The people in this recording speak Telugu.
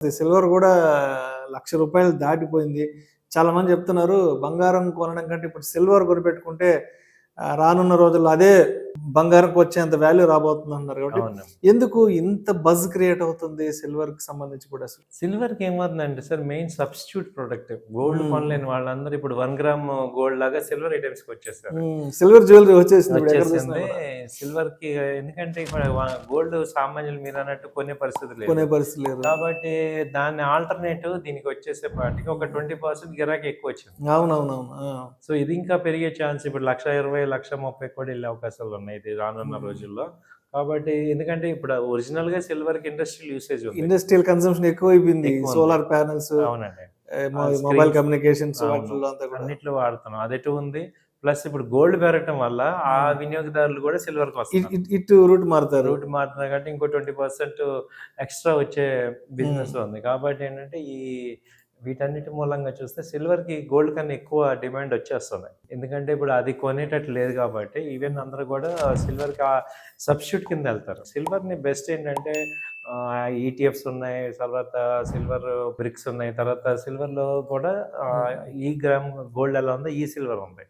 సిల్వర్ గూడా రూ. 1,00,000 దాటిపోయింది. చాలా మంది చెప్తున్నారు బంగారం కొనడం కంటే ఇప్పుడు సిల్వర్ కొనిపెట్టుకుంటే రానున్న రోజుల్లో అదే బంగారంకి వచ్చేంత వాల్యూ రాబోతుందన్నారు కాబట్టి అవును. ఎందుకు ఇంత బజ్ క్రియేట్ అవుతుంది సిల్వర్‌కి సంబంధించి కూడా అసలు? సిల్వర్‌కి ఏమవుతుందంటే sir main substitute product. Gold కొనలేని వాళ్ళందరూ ఇప్పుడు 1 గ్రామ్ గోల్డ్ లాగా సిల్వర్ ఐటెమ్స్‌కి వచ్చేసారు. సిల్వర్ జ్యువెలరీ వచ్చేసింది ఇప్పుడు ఎక్కడ చూసినా వచ్చేసింది. కూడా. సిల్వర్‌కి ఎందుకంటే ఇప్పుడు గోల్డ్ సామాన్యులు మీరన్నట్టు కొనే పరిస్థితి లేదు. కొనే పరిస్థితి లేదు. కాబట్టి దాని ఆల్టర్‌నేటివ్ దీనికి వచ్చేసేపాటికి ఒక 20% గిరాకీ ఎక్కువొచ్చింది. అవునవునవును. సో, ఇది ఇంకా పెరిగే ఛాన్స్ ఇప్పుడు 1,20,000, 1,30,000 కూడా ఎళ్ళే అవకాశాలున్నాయి ఇది రానున్న రోజుల్లో. కాబట్టి ఎందుకంటే ఇప్పుడు ఒరిజినల్‌గా సిల్వర్‌కి ఇండస్ట్రియల్ యూసేజ్ ఉంది. ఇండస్ట్రియల్ కన్సంప్షన్ ఎక్కువైపోయింది. ఎక్కువుంది. సోలార్ ప్యానెల్స్, అవునండి. మొబైల్ స్క్రీన్స్ కమ్యూనికేషన్స్ అవును. వాటిల్లో అంతా కూడా. అన్నిట్లో వాడుతున్నాం. అదెటు ఉంది. ప్లస్ ఇప్పుడు గోల్డ్ పెరగటం వల్ల ఆ వినియోగదారులు కూడా సిల్వర్‌కొస్తున్నారు. ఇటు రూట్ మారుతారు. రూట్ మారుతున్నారు కాబట్టి ఇంకో 20% ఎక్స్‌ట్రా వచ్చే బిజినెస్ ఉంది. కాబట్టి ఏంటంటే వీటన్నిటి మూలంగా చూస్తే సిల్వర్‌కి గోల్డ్ కన్నా ఎక్కువ డిమాండ్ వచ్చేస్తుంది. ఎందుకంటే ఇప్పుడు అది కొనేటట్టు లేదు కాబట్టి ఈవెన్ అందరూ కూడా సిల్వర్‌కి సబ్‌స్టిట్యూట్ కింద వెళ్తారు. సిల్వర్‌ని బెస్ట్ ఏంటంటే ఈటీఎఫ్స్ ఉన్నాయి. తర్వాత సిల్వర్ బ్రిక్స్ ఉన్నాయి. తర్వాత సిల్వర్‌లో కూడా ఈ గ్రామ్ గోల్డ్ ఎలా ఉందో ఈ సిల్వర్ ఉంది.